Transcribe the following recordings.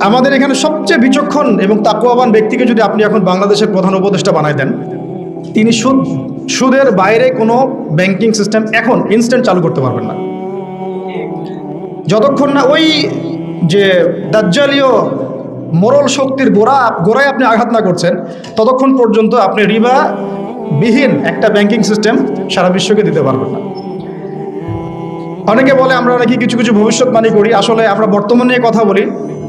আমাদের এখানে সবচেয়ে বিচক্ষণ এবং তাকওয়াবান ব্যক্তিকে যদি আপনি এখন বাংলাদেশের প্রধান উপদেষ্টা বানায় দেন, তিনি সুদের বাইরে কোনো ব্যাংকিং সিস্টেম এখন ইনস্ট্যান্ট চালু করতে পারবেন না, যতক্ষণ না ওই যে দাজ্জালীয় মোরল শক্তির গোড়ায় আপনি আঘাত না করছেন, ততক্ষণ পর্যন্ত আপনি রিবা বিহীন একটা ব্যাংকিং সিস্টেম সারা বিশ্বকে দিতে পারবেন না। অনেকে বলে আমরা নাকি কিছু কিছু ভবিষ্যৎবাণী করি, আসলে আমরা বর্তমান নিয়ে কথা বলি,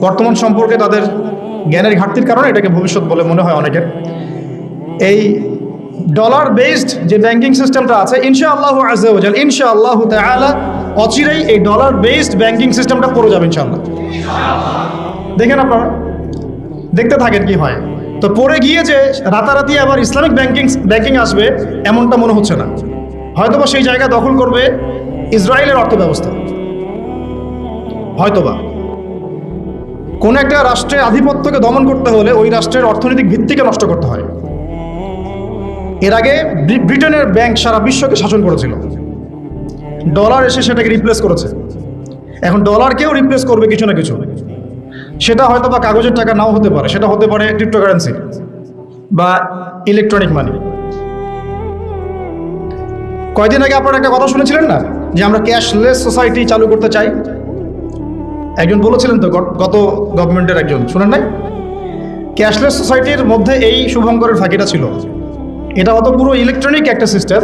বর্তমান সম্পর্কে তাদের জ্ঞানের ঘাটতির কারণে এটাকে ভবিষ্যৎ বলে মনে হয় অনেকের। এই ডলার বেসড যে ব্যাংকিং সিস্টেমটা আছে, ইনশাআল্লাহ আযজা ওয়া জাল, ইনশাআল্লাহ তাআলা অচিরেই এই ডলার বেসড ব্যাংকিং সিস্টেমটা পড়ে যাবে ইনশাআল্লাহ। দেখেন আপনারা, দেখতে থাকেন কি হয়। তো পড়ে গিয়ে যে রাতারাতি আবার ইসলামিক ব্যাংকিং আসবে এমনটা মনে হচ্ছে না। হয়তোবা সেই জায়গা দখল করবে ইসরায়েলের অর্থ ব্যবস্থা, হয়তোবা কোন একটা রাষ্ট্রের আধিপত্যকে দমন করতে হলে ওই রাষ্ট্রের অর্থনৈতিক ভিত্তিকে নষ্ট করতে হয়। এর আগে ব্রিটেনের ব্যাংক সারা বিশ্বকে শাসন করেছিল, ডলার এসে সেটাকে রিপ্লেস করেছে। এখন ডলারকেও রিপ্লেস করবে কিছু না কিছু, সেটা হয়তো বা কাগজের টাকা নাও হতে পারে, সেটা হতে পারে ক্রিপ্টোকারেন্সি বা ইলেকট্রনিক মানি। কয়দিন আগে আপনারা একটা কথা শুনেছিলেন না, যে আমরা ক্যাশলেস সোসাইটি চালু করতে চাই? একজন বলেছিলেন তো, গত গভর্নমেন্টের একজন, শুনেন নাই? ক্যাশলেস সোসাইটির মধ্যে এই শুভঙ্করের ফাঁকিটা ছিল। এটা হয়তো পুরো ইলেকট্রনিক একটা সিস্টেম,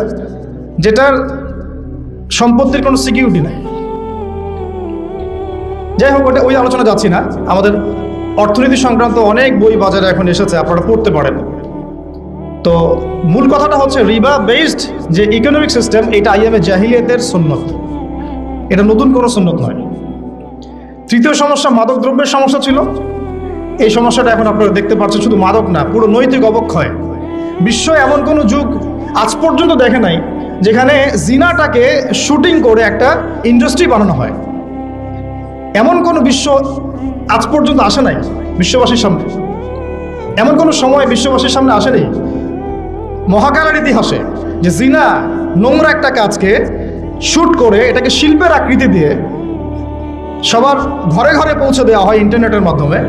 যেটার সম্পত্তির কোনো সিকিউরিটি নাই। যাই হোক, ওটা ওই আলোচনা যাচ্ছি না। আমাদের অর্থনীতি সংক্রান্ত অনেক বই বাজারে এখন এসেছে, আপনারা পড়তে পারেন। তো মূল কথাটা হচ্ছে, রিবা বেসড যে ইকোনমিক সিস্টেম, এটা আইএমএ জাহিলিয়াতের সুন্নত, এটা নতুন কোনো সুন্নত নয়। তৃতীয় সমস্যা মাদক দ্রব্যের সমস্যা ছিল। এই সমস্যাটা এখন আপনারা দেখতে পাচ্ছেন, শুধু মাদক না, পুরো নৈতিক অবক্ষয়। বিশ্ব এমন কোনো যুগ আজ পর্যন্ত দেখে নাই যেখানে জিনাটাকে শুটিং করে একটা ইন্ডাস্ট্রি বানানো হয়। এমন কোনো বিশ্ব আজ পর্যন্ত আসে নাই বিশ্ববাসীর সামনে, এমন কোনো সময় বিশ্ববাসীর সামনে আসেনি মহাকালের ইতিহাসে যে জিনা নোংরা একটা কাজকে শুট করে এটাকে শিল্পের আকৃতি দিয়ে সবার ঘরে ঘরে পৌঁছে দেওয়া হয় ইন্টারনেটের মাধ্যমে।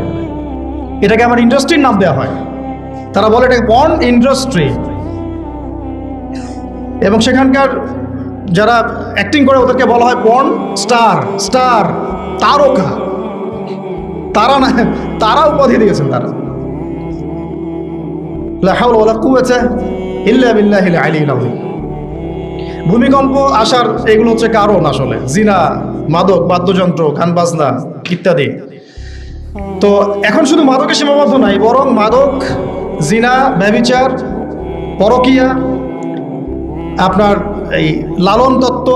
এটাকে আবার ইন্ডাস্ট্রির নাম দেওয়া হয়, তারা বলে এটাকে পর্ন ইন্ডাস্ট্রি। এবং সেখানকার যারা অ্যাক্টিং করে ওদেরকে বলা হয় পর্ন স্টার, তারকা। তারা না, তারা উপাধি দিয়েছেন তারা। লা হাওলা ওয়ালা কুওয়াতা ইল্লা বিল্লাহিল আলিয়্যিল আযীম। ভূমিকম্প আসার এগুলো হচ্ছে কারণ, আসলে জিনা, মাদক, বাদ্যযন্ত্র, গান বাজনা ইত্যাদি। তো এখন শুধু মাদকে সীমাবদ্ধ নাই, বরং মাদক, জিনা, ব্যভিচার, পরকীয়া, আপনার এই লালন তত্ত্ব,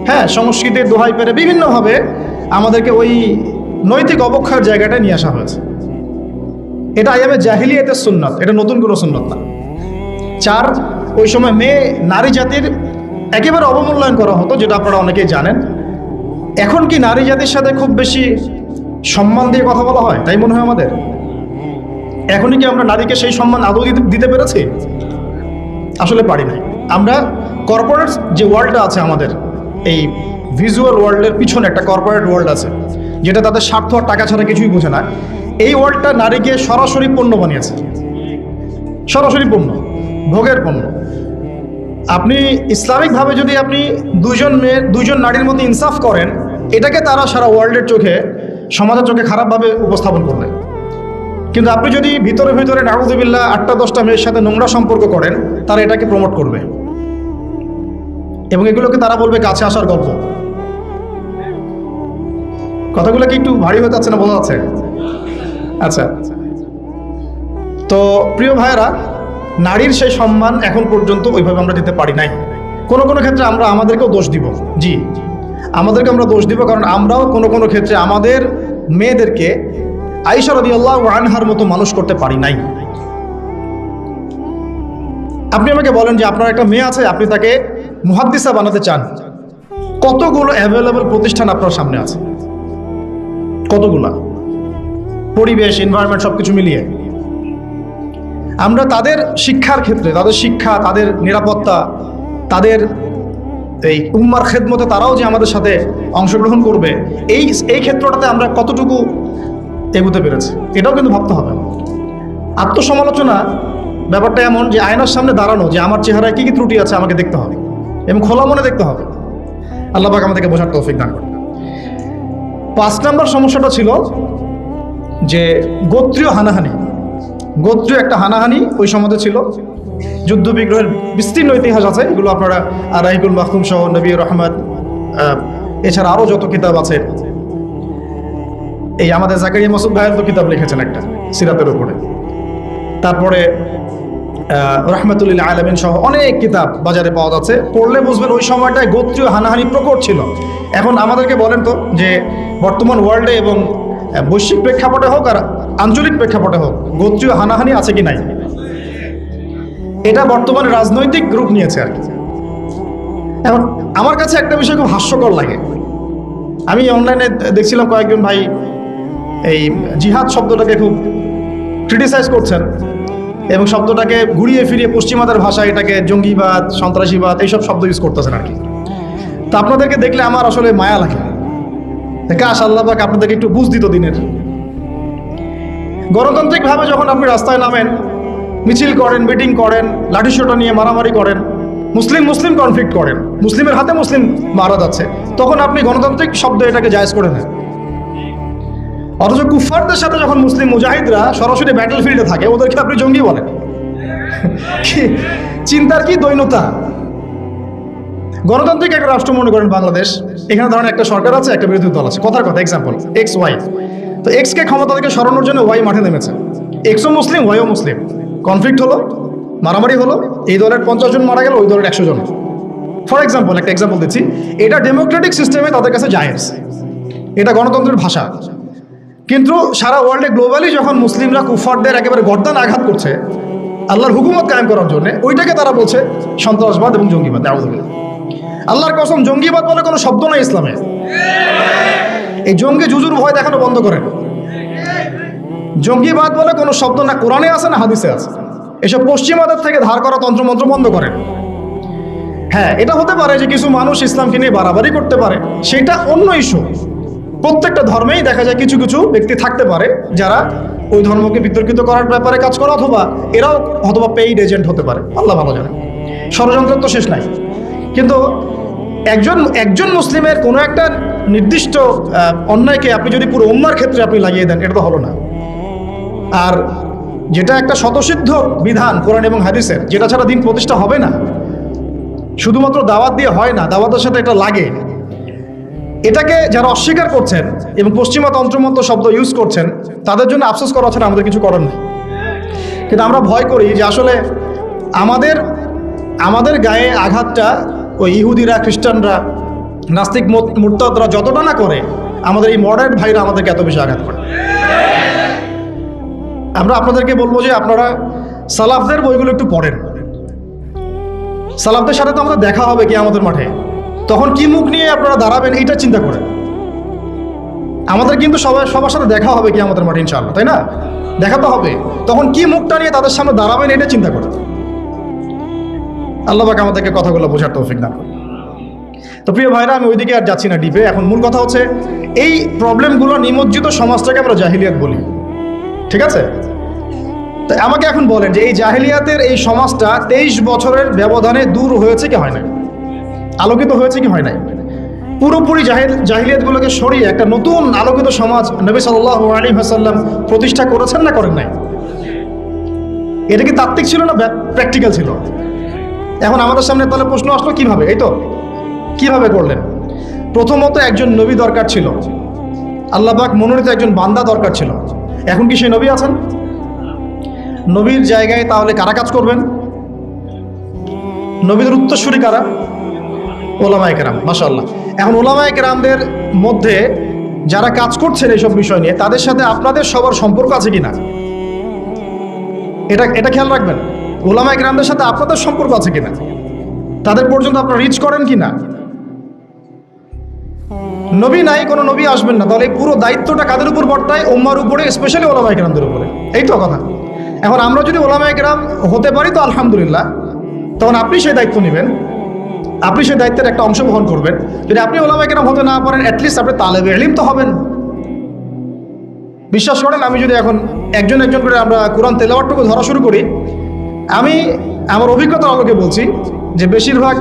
হ্যাঁ, সংস্কৃতির দোহাই পেরে বিভিন্নভাবে আমাদেরকে ওই নৈতিক অবক্ষয়ের জায়গাটায় নিয়ে আসা হয়েছে। এটা আইএমএ জাহিলিয়াতের সুন্নাত, এটা নতুন কোনো সুন্নাত না। 4, ওই সময় নারী জাতির একেবারে অবমূল্যায়ন করা হতো, যেটা আপনারা অনেকেই জানেন। এখন কি নারী জাতির সাথে খুব বেশি সম্মান দিয়ে কথা বলা হয় তাই মনে হয় আমাদের? এখনই কি আমরা নারীকে সেই সম্মান আদৌ দিতে পেরেছি? আসলে পারি নাই। আমরা কর্পোরেট যে ওয়ার্ল্ডটা আছে আমাদের, এই ভিজুয়াল ওয়ার্ল্ডের পিছনে একটা কর্পোরেট ওয়ার্ল্ড আছে, যেটা তাদের স্বার্থ আর টাকা ছাড়া কিছুই বোঝে না। এই ওয়ার্ল্ডটা নারীকে সরাসরি পণ্য বানিয়েছে, সরাসরি পণ্য, ভোগের পণ্য। আপনি ইসলামিকভাবে যদি আপনি দুইজন নারীর মধ্যে ইনসাফ করেন, এটাকে তারা সারা ওয়ার্ল্ডের চোখে, সমাজের চোখে খারাপভাবে উপস্থাপন করবে। কিন্তু আপনি যদি ভিতরে ভিতরে নাউযুবিল্লাহ 8টা-10টা মেয়ের সাথে নোংরা সম্পর্ক করেন, তারা এটাকে প্রমোট করবে এবং এগুলোকে তারা বলবে কাছে আসার গল্প। কথাগুলো কি একটু ভারী হয়ে যাচ্ছে না, বোঝা যাচ্ছে? আচ্ছা, তো প্রিয় ভাইয়েরা, নারীর সেই সম্মান এখন পর্যন্ত ওইভাবে আমরা দিতে পারি নাই। কোনো কোনো ক্ষেত্রে আমরা আমাদেরকেও দোষ দিব, জি, আমাদেরকে আমরা দোষ দিব, কারণ আমরাও কোনো কোনো ক্ষেত্রে আমাদের মেয়েদেরকে আয়েশা রাদিয়াল্লাহু আনহার মতো মানুষ করতে পারি নাই। আপনি আমাকে বলেন যে আপনার একটা মেয়ে আছে, আপনি তাকে মুহাদ্দিসা বানাতে চান, কতগুলো অ্যাভেলেবল প্রতিষ্ঠান আপনার সামনে আছে, কতগুলা, পরিবেশ, এনভায়রনমেন্ট সবকিছু মিলিয়ে। আমরা তাদের শিক্ষার ক্ষেত্রে, তাদের শিক্ষা, তাদের নিরাপত্তা, তাদের এই উম্মার খেদমতে তারাও যে আমাদের সাথে অংশগ্রহণ করবে, এই ক্ষেত্রটাতে আমরা কতটুকু এগুতে পেরেছে। এটাও কিন্তু ভাবতে হবে। আত্মসমালোচনা ব্যাপারটা এমন যে আয়নার সামনে দাঁড়ানো, যে আমার চেহারায় কী কী ত্রুটি আছে আমাকে দেখতে হবে এবং খোলা মনে দেখতে হবে। আল্লাহ পাক আমাদেরকে বোঝার তৌফিক দান করেন। 5 নম্বর সমস্যাটা ছিল যে গোত্রীয় হানাহানি। গোত্রীয় একটা হানাহানি ওই সমাজে ছিল। যুদ্ধ বিগ্রহের বিস্তীর্ণ ইতিহাস আছে, এগুলো আপনারা রাহিকুল মাখতুম সহ, নবী রহমত, এছাড়া আরও যত কিতাব আছে। এই আমাদের জাকারিয়া মাসুদ ভাইয়ের তো কিতাব লিখেছেন একটা সিরাতের উপরে, তারপরে রহমতুল্লাহ আলমিন সহ অনেক কিতাব বাজারে পাওয়া যাচ্ছে। পড়লে বুঝবেন ওই সময়টায় গোত্রীয় হানাহানি প্রকট ছিল। এখন আমাদেরকে বলেন তো যে বর্তমান ওয়ার্ল্ডে এবং বৈশ্বিক প্রেক্ষাপটে হোক আর আঞ্চলিক প্রেক্ষাপটে হোক, গোত্রীয় হানাহানি আছে কি নাই? এটা বর্তমানে রাজনৈতিক রূপ নিয়েছে আর কি। এখন আমার কাছে একটা বিষয় খুব হাস্যকর লাগে। আমি অনলাইনে দেখছিলাম কয়েকজন ভাই এই জিহাদ শব্দটাকে খুব ক্রিটিসাইজ করছেন এবং শব্দটাকে ঘুরিয়ে ফিরিয়ে পশ্চিমাদের ভাষায় এটাকে জঙ্গিবাদ, সন্ত্রাসীবাদ এইসব শব্দ ইউজ করতেছেন আর কি। তো আপনাদেরকে দেখলে আমার আসলে মায়া লাগে। কাশ আল্লাহ পাক আপনাদেরকে একটু বুঝ দিত দিনের। গণতান্ত্রিকভাবে যখন আপনি রাস্তায় নামেন, মিছিল করেন, মিটিং করেন, লাঠিসোঁটা নিয়ে মারামারি করেন, মুসলিম কনফ্লিক্ট করেন, মুসলিমের হাতে মুসলিম মারা যাচ্ছে, তখন আপনি গণতান্ত্রিক শব্দ এটাকে জায়েজ করে নেন। অথচ কুফফারদের সাথে যখন মুসলিম মুজাহিদরা সরাসরি ব্যাটল ফিল্ডে থাকে, ওদেরকে আপনি জঙ্গি বলেন। চিন্তার কি দৈন্যতা! গণতান্ত্রিক একটা রাষ্ট্র মনে করেন বাংলাদেশ, এখানে ধরেন একটা সরকার আছে, একটা বিরোধী দল আছে, কথার কথা এক্সাম্পল এক্স ওয়াই। তো এক্সকে ক্ষমতা থেকে সরানোর জন্য ওয়াই মাঠে নেমেছে। এক্সও মুসলিম, ওয়াইও মুসলিম, কনফ্লিক্ট হলো, মারামারি হলো, এই দলের 50 জন মারা গেল, ওই দলের 100 জন। ফর এক্সাম্পল, একটা এক্সাম্পল দিচ্ছি, এটা ডেমোক্রেটিক সিস্টেমে তাদের কাছে জায়েজ, এটা গণতন্ত্রের ভাষা। কিন্তু সারা ওয়ার্ল্ডে গ্লোবালি যখন মুসলিমরা কুফফারদের একেবারে গর্দান আঘাত করছে আল্লাহর হুকুমত কায়েম করার জন্য, ওইটাকে তারা বলছে সন্ত্রাসবাদ এবং জঙ্গিবাদ। আল্লাহর কসম, জঙ্গিবাদ বলে কোনো শব্দ নাই ইসলামে। এই জঙ্গি জুজুর ভয় দেখানো বন্ধ করেন। জঙ্গিবাদ বলে কোনো শব্দ না কোরআনে আছে না হাদিসে আছে। এসব পশ্চিমাদের থেকে ধার করা তন্ত্রমন্ত্র বন্ধ করেন। হ্যাঁ, এটা হতে পারে যে কিছু মানুষ ইসলামকে নিয়ে বাড়াবাড়ি করতে পারে, সেটা অন্য ইস্যু। প্রত্যেকটা ধর্মেই দেখা যায় কিছু কিছু ব্যক্তি থাকতে পারে যারা ওই ধর্মকে বিতর্কিত করার ব্যাপারে কাজ করে, অথবা এরাও অথবা পেইড এজেন্ট হতে পারে, আল্লাহ ভালো জানে। ষড়যন্ত্রের তো শেষ নাই। কিন্তু একজন মুসলিমের কোনো একটা নির্দিষ্ট অন্যায়কে আপনি যদি পুরো উম্মার ক্ষেত্রে আপনি লাগিয়ে দেন, এটা তো হলো না। আর যেটা একটা স্বতঃসিদ্ধ বিধান কোরআন এবং হাদিসের, যেটা ছাড়া দিন প্রতিষ্ঠা হবে না, শুধুমাত্র দাওয়াত দিয়ে হয় না, দাওয়াতের সাথে এটা লাগে, এটাকে যারা অস্বীকার করছেন এবং পশ্চিমা তন্ত্রমন্ত্র শব্দ ইউজ করছেন, তাদের জন্য আফসোস করা ছাড়া আমাদের কিছু করার নেই। কিন্তু আমরা ভয় করি যে আসলে আমাদের গায়ে আঘাতটা ওই ইহুদিরা, খ্রিস্টানরা, নাস্তিক মুরতাদরা যতটা না করে, আমাদের এই মডার্ন ভাইরা আমাদেরকে এত বেশি আঘাত করে। আমরা আপনাদেরকে বলবো যে আপনারা সালাফদের বইগুলো একটু পড়েন। সালাফদের সাথে তো আমাদের দেখা হবে কিয়ামতের মাঠে, তখন কি মুখ নিয়ে আপনারা দাঁড়াবেন এইটা চিন্তা করেন। আমাদের কিন্তু সবার সাথে দেখা হবে কিয়ামতের মাঠে ইনশাআল্লাহ, তাই না? দেখা তো হবে, তখন কি মুখটা নিয়ে তাদের সামনে দাঁড়াবেন এটা চিন্তা করেন। আল্লাহ পাক আমাদেরকে কথাগুলো বোঝার তৌফিক দান করুন। তো প্রিয় ভাইরা, আমি ওইদিকে আর যাচ্ছি না ডিপে। এখন মূল কথা হচ্ছে এই প্রবলেমগুলো নিমজ্জিত সমাজটাকে আমরা জাহিলিয়াত বলি, ঠিক আছে? তো আমাকে এখন বলেন যে এই জাহিলিয়াতের এই সমাজটা 23 বছরের ব্যবধানে দূর হয়েছে কি হয় নাই? আলোকিত হয়েছে কি হয় নাই? পুরোপুরি জাহিলিয়াতগুলোকে সরিয়ে একটা নতুন আলোকিত সমাজ নবী সাল্লাল্লাহু আলাইহি ওয়াসাল্লাম প্রতিষ্ঠা করেছেন না করেন নাই? এটা কি তাত্ত্বিক ছিল না প্র্যাকটিক্যাল ছিল? এখন আমাদের সামনে তাহলে প্রশ্ন আসলো, কিভাবে? এই তো কিভাবে করলেন? প্রথমত একজন নবী দরকার ছিল, আল্লাহ পাক মনোনীত একজন বান্দা দরকার ছিল। এখন কি সেই নবী আছেন? নবীর জায়গায় তাহলে কারা কাজ করবেন? নবীদের উত্তরসূরি কারা? ওলামায়ে কেরাম, মাশাআল্লাহ। এখন ওলামায়ে কেরামদের মধ্যে যারা কাজ করছেন এইসব বিষয় নিয়ে, তাদের সাথে আপনাদের সবার সম্পর্ক আছে কিনা এটা খেয়াল রাখবেন। ওলামায়ে কেরামদের সাথে আপনাদের সম্পর্ক আছে কিনা, তাদের পর্যন্ত আপনারা রিচ করেন কিনা। নবী নাই, কোনো নবী আসবেন না, তাহলে পুরো দায়িত্বটা কাদের উপর বর্তায়? উম্মার উপরে, স্পেশালি ওলামায়ে কেরামদের উপরে। এই তো কথা। এখন আমরা যদি ওলামায়ে কেরাম হতে পারি তো আলহামদুলিল্লাহ, তখন আপনি সেই দায়িত্ব নেবেন, আপনি সেই দায়িত্বের একটা অংশ বহন করবেন। যদি আপনি ওলামায়ে কেরাম হতে না পারেন, অ্যাটলিস্ট আপনি তালেবে ইলম তো হবেন। বিশ্বাস করেন, আমি যদি এখন একজন একজন করে আমরা কোরআন তেলাওয়াতটুকু ধরা শুরু করি, আমি আমার অভিজ্ঞতার আলোকে বলছি যে বেশিরভাগ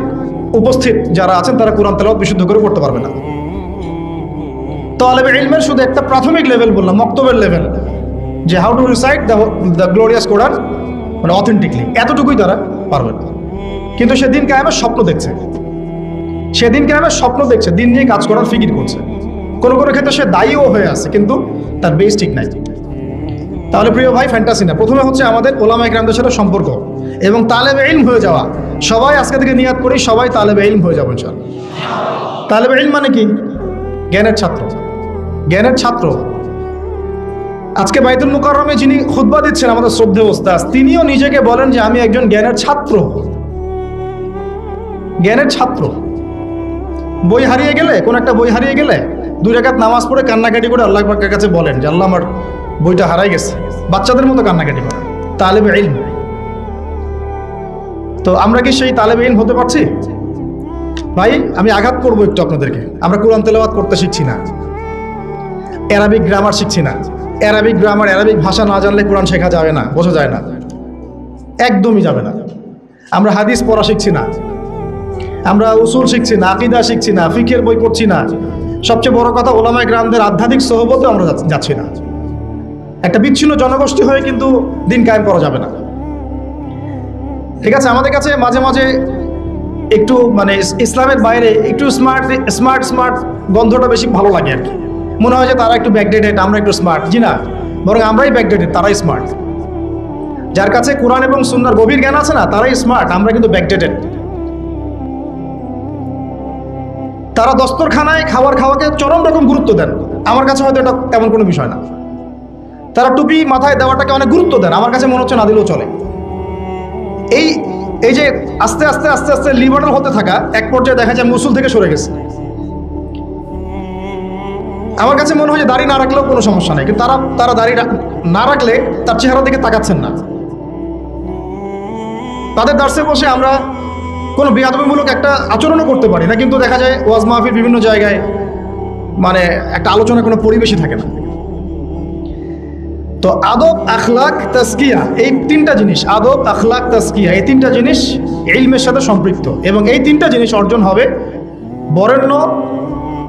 উপস্থিত যারা আছেন তারা কোরআন তেলাওয়াত বিশুদ্ধ করে করতে পারবে না। তালেবে ইলমের শুধু একটা প্রাথমিক লেভেল বললাম, মক্তবের লেভেল, যে how to recite the glorious Quran মানে অথেন্টিকলি, এতটুকুই তারা পারবে না। কিন্তু সে দিন কায়েমের স্বপ্ন দেখছে, সেদিন কায়েমের স্বপ্ন দেখছে, দিন নিয়ে কাজ করার ফিকির করছে। কোনো কোনো ক্ষেত্রে সে দায়ীও হয়ে আছে, কিন্তু তার বেস ঠিক নাই। তাহলে প্রিয় ভাই, ফ্যান্টাসি না, প্রথমে হচ্ছে আমাদের ওলামা ইকরামদের সাথে সম্পর্ক এবং তালেবে ইলম হয়ে যাওয়া। সবাই আজকে থেকে নিয়াত করি, সবাই তালেবে ইলম হয়ে যাবো ইনশাআল্লাহ। তালেবে ইলম মানে কি? জ্ঞানের ছাত্র, জ্ঞানের ছাত্র। আজকে বাইতুল মুকাররমে যিনি খুতবা দিচ্ছেন আমাদের শ্রদ্ধেয় ওস্তাদ, তিনিও নিজেকে বলেন যে আমি একজন জ্ঞানের ছাত্র। জ্ঞানের ছাত্র। বই হারিয়ে গেলে, কোন একটা বই হারিয়ে গেলে 2 রাকাত নামাজ পড়ে কান্নাকাটি করে আল্লাহ পাকের কাছে বলেন যে আল্লাহ আমার বইটা হারাই গেছে, বাচ্চাদের মতো কান্নাকাটি করে। তালেবে ইলম। তো আমরা কি সেই তালেবে ইলম হতে পারছি? ভাই আমি আঘাত করবো একটু আপনাদেরকে, আমরা কোরআন তেলাওয়াত করতে শিখছি না, অ্যারাবিক গ্রামার শিখছি না। অ্যারাবিক গ্রামার, অ্যারাবিক ভাষা না জানলে কোরআন শেখা যাবে না, বোঝা যায় না, একদমই যাবে না। আমরা হাদিস পড়া শিখছি না, আমরা উসুল শিখছি না, আকীদা শিখছি না, ফিকহের বই পড়ছি না। সবচেয়ে বড় কথা, ওলামায়ে কেরামদের আধ্যাত্মিক সোহবতে আমরা যাচ্ছি না। একটা বিচ্ছিন্ন জনগোষ্ঠী হয়ে কিন্তু দিন কায়েম করা যাবে না। ঠিক আছে, আমাদের কাছে মাঝে মাঝে একটু মানে ইসলামের বাইরে একটু স্মার্ট গন্ধটা বেশি ভালো লাগে আর কি। মনে হয় যে তারা একটু ব্যাকডেটেড, আমরা একটু স্মার্ট। জি না, বরং আমরাই ব্যাকডেটেড, তারাই স্মার্ট। যার কাছে কোরআন এবং সুন্নাহর গভীর জ্ঞান আছে না, তারাই স্মার্ট, আমরা কিন্তু ব্যাকডেটেড। তারা দস্তরখানায় খাওয়াকে চরম রকম গুরুত্ব দেন, আমার কাছে হয়তো এটা তেমন কোনো বিষয় না। তারা টুপি মাথায় দেওয়াটাকে অনেক গুরুত্ব দেন, আমার কাছে মনে হচ্ছে না দিলেও চলে। এই যে আস্তে আস্তে আস্তে আস্তে লিবারাল হতে থাকা, এক পর্যায়ে দেখা যায় মুসুল থেকে সরে গেছে। আমার কাছে মনে হয় যে দাড়ি না রাখলেও কোনো সমস্যা নেই, কিন্তু তারা দাড়ি না রাখলে তার চেহারা দিকে তাকাচ্ছেন না। তাদের দার্সে বসে আমরা কোনো বেয়াদবিমূলক একটা আচরণও করতে পারি না, কিন্তু দেখা যায় ওয়াজ মাহফিল বিভিন্ন জায়গায় মানে একটা আলোচনা কোনো পরিবেশই থাকে না। তো আদব, আখলাক, তাজকিয়া, এই 3টা জিনিস, আদব, আখলাক, তাজকিয়া, এই 3টা জিনিস ইলমের সাথে সম্পৃক্ত, এবং এই 3টা জিনিস অর্জন হবে বরেণ্য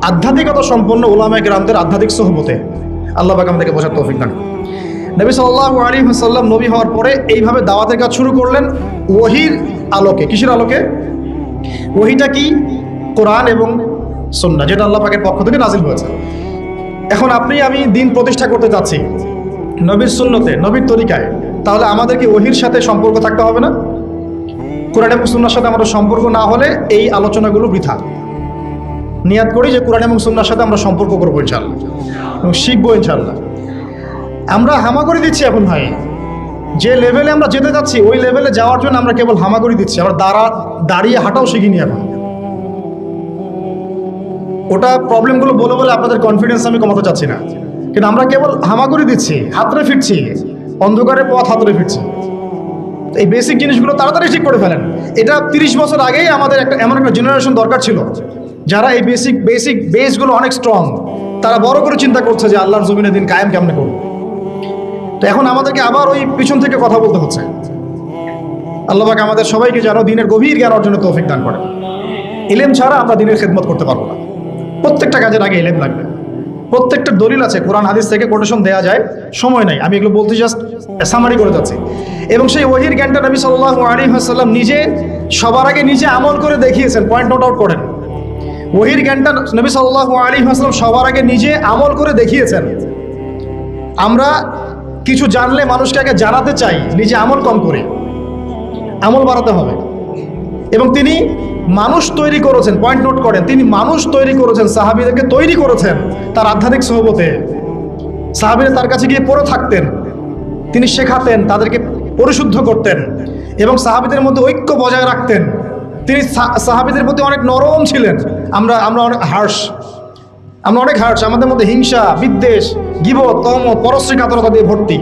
আধ্যাত্মিকতা সম্পন্ন ওলামায়ে কেরামদের আধ্যাত্মিক সোহবতে। আল্লাহ পাক আমাদেরকে বোঝার তৌফিক দান। নবী সাল্লাল্লাহু আলাইহি ওয়াসাল্লাম নবী হওয়ার পরে এইভাবে দাওয়াতের কাজ শুরু করলেন ওহীর আলোকে। কিসের আলোকে? ওহীটা কি? কোরআন এবং সুন্নাহ, যেটা আল্লাহ পাকের পক্ষ থেকে নাজিল হয়েছে। এখন আপনি আমি দিন প্রতিষ্ঠা করতে যাচ্ছি নবীর সুন্নতে, নবীর তরিকায়, তাহলে আমাদেরকে ওহীর সাথে সম্পর্ক থাকতে হবে না? কোরআন এবং সুন্নাহর সাথে আমাদের সম্পর্ক না হলে এই আলোচনাগুলো বৃথা। নিয়াত করি যে কোরআন এবং সুন্নাহর সাথে আমরা সম্পর্ক করবো ইনশাআল্লাহ এবং শিখবো ইনশাআল্লাহ। আমরা হামাগুড়ি দিচ্ছি এখন ভাই, যে লেভেলে আমরা যেতে যাচ্ছি ওই লেভেলে যাওয়ার জন্য আমরা কেবল হামাগুড়ি দিচ্ছি, আমরা দাঁড়িয়ে হাঁটাও শিখিনি এখন। ওটা প্রবলেমগুলো বলে বলে আপনাদের কনফিডেন্স আমি কমাতে চাচ্ছি না, কিন্তু আমরা কেবল হামাগুড়ি দিচ্ছি, হাতড়ে ফিরছি, অন্ধকারের পথ হাতড়ে ফিরছি। এই বেসিক জিনিসগুলো তাড়াতাড়ি ঠিক করে ফেলেন। এটা 30 বছর আগেই আমাদের এমন একটা জেনারেশন দরকার ছিল যারা এই বেসিক বেসগুলো অনেক স্ট্রং, তারা বড় করে চিন্তা করছে যে আল্লাহর জমিনে দিন কায়েম কেমনে করব। তো এখন আমাদেরকে আবার ওই পিছন থেকে কথা বলতে হচ্ছে। আল্লাহ পাক আমাদের সবাইকে যেন দিনের গভীর জ্ঞান অর্জনের তৌফিক দান করে। ইলম ছাড়া আমরা দিনের খেদমত করতে পারবো না। প্রত্যেকটা কাজের আগে ইলম লাগবে। প্রত্যেকটা দলিল আছে, কোরআন হাদিস থেকে কোটেশন দেওয়া যায়, সময় নাই, আমি এগুলো বলতে জাস্ট সামারি করে যাচ্ছি। এবং সেই ওহীর জ্ঞানটা নবী সাল্লাল্লাহু আলাইহি ওয়াসাল্লাম নিজে সবার আগে নিজে আমল করে দেখিয়েছেন। পয়েন্ট নোট আউট করেন, ওহীর জ্ঞানটা নবী সাল্লাল্লাহু আলাইহি ওয়াসাল্লাম সবার আগে নিজে আমল করে দেখিয়েছেন। আমরা কিছু জানলে মানুষকে আগে জানাতে চাই, নিজে আমল কম করে, আমল বাড়াতে হবে। এবং তিনি মানুষ তৈরি করেছেন, পয়েন্ট নোট করেন, তিনি মানুষ তৈরি করেছেন, সাহাবীদেরকে তৈরি করেছেন তার আধ্যাত্মিক সোহবতে। সাহাবীরা তার কাছে গিয়ে পড়ে থাকতেন, তিনি শেখাতেন, তাদেরকে পরিশুদ্ধ করতেন এবং সাহাবীদের মধ্যে ঐক্য বজায় রাখতেন। তিনি সাহাবীদের প্রতি অনেক নরম ছিলেন। আমরা অনেক হার্শ, আমাদের মধ্যে হিংসা, বিদ্বেষ, গীবত, তহমত, পরশ্রী কাতরতা দিয়ে ভর্তি।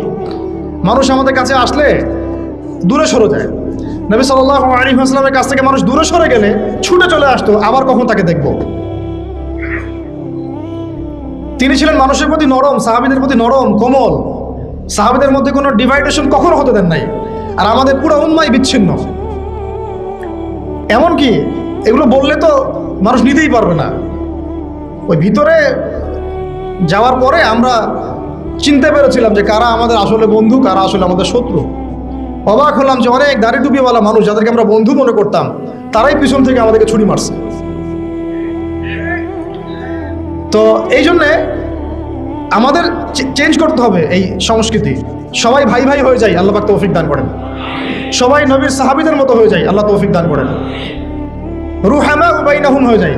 মানুষ আমাদের কাছে আসলে দূরে সরে যায়। নবী সাল্লাল্লাহু আলাইহি ওয়াসাল্লামের কাছ থেকে মানুষ দূরে সরে গেলে ছুটে চলে আসতো, আবার কখন তাকে দেখব। তিনি ছিলেন মানুষের প্রতি নরম, সাহাবীদের প্রতি নরম, কোমল। সাহাবীদের মধ্যে কোনো ডিভাইডেশন কখনো হতে দেন নাই। আর আমাদের পুরো উম্মাই বিচ্ছিন্ন। এমনকি এগুলো বললে তো মানুষ নিতেই পারবে না। ওই ভিতরে যাওয়ার পরে আমরা চিনতে পেরেছিলাম যে কারা আমাদের আসলে বন্ধু, কারা আসলে আমাদের শত্রু। অবাক হলাম যে অনেক দাড়ি টুপিওয়ালা মানুষ যাদেরকে আমরা বন্ধু মনে করতাম, তারাই পিছন থেকে আমাদেরকে ছুরি মারছে। তো এই জন্যে আমাদের চেঞ্জ করতে হবে এই সংস্কৃতি। সবাই ভাই ভাই হয়ে যায়, আল্লাহ পাক তৌফিক দান করেন। সবাই নবীর সাহাবীদের মতো হয়ে যায়, আল্লাহ তৌফিক দান করেন। রুহামা বাইনাহুম হয়ে যায়।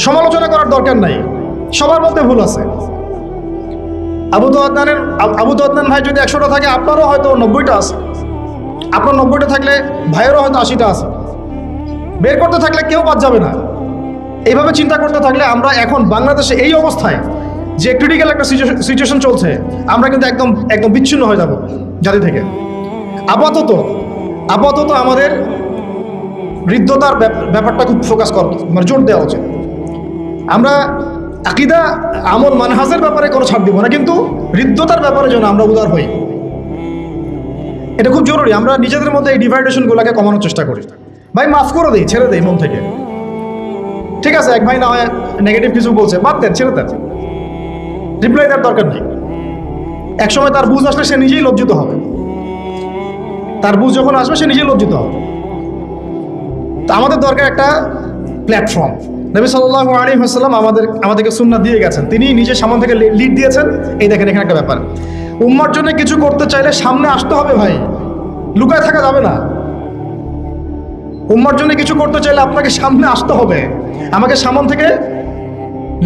সমালোচনা করার দরকার নাই, সবার মধ্যে ভুল আছে। আবু আদনান ভাই যদি 100টা থাকে, আপনারও হয়তো 90টা আছে। আপনার 90টা থাকলে ভাইয়েরও হয়তো 80টা আছে। বের করতে থাকলে কেউ বাদ যাবে না। এইভাবে চিন্তা করতে থাকলে আমরা এখন বাংলাদেশে এই অবস্থায় যে ক্রিটিক্যাল একটা সিচুয়েশন চলছে, আমরা কিন্তু একদম একদম বিচ্ছিন্ন হয়ে যাব জাতি থেকে। আপাতত আমাদের হৃদ্যতার ব্যাপারটা খুব ফোকাস করা, মানে জোর দেওয়া উচিত। আমরা আকীদা, আমল, মানহাজের ব্যাপারে কোনো ছাড় দিব না, কিন্তু হৃদ্যতার ব্যাপারে যেন আমরা উদার হই, এটা খুব জরুরি। আমরা নিজেদের মধ্যে এই ডিভাইডেশনগুলোকে কমানোর চেষ্টা করি। ভাই মাফ করে দিই, ছেড়ে দেই মন থেকে। ঠিক আছে, এক ভাই না হয় নেগেটিভ কিছু বলছে, বাদ দেন, ছেড়ে দেন, রিপ্লাই দেওয়ার দরকার নেই। একসময় তার বুঝ আসলে সে নিজেই লজ্জিত হবে। তার বুঝ যখন আসবে সে নিজেই লজ্জিত হবে। তো আমাদের দরকার একটা প্ল্যাটফর্ম। নবী সাল্লাল্লাহু আলাইহি ওয়াসাল্লাম আমাদেরকে সুন্নাহ দিয়ে গেছেন, তিনি নিজে সামনে থেকে লিড দিয়েছেন। এই দেখেন এখানে একটা ব্যাপার, উম্মার জন্য কিছু করতে চাইলে সামনে আসতে হবে ভাই, লুকায় থাকা যাবে না। উম্মার জন্য কিছু করতে চাইলে আপনাকে সামনে আসতে হবে, আমাকে সামন থেকে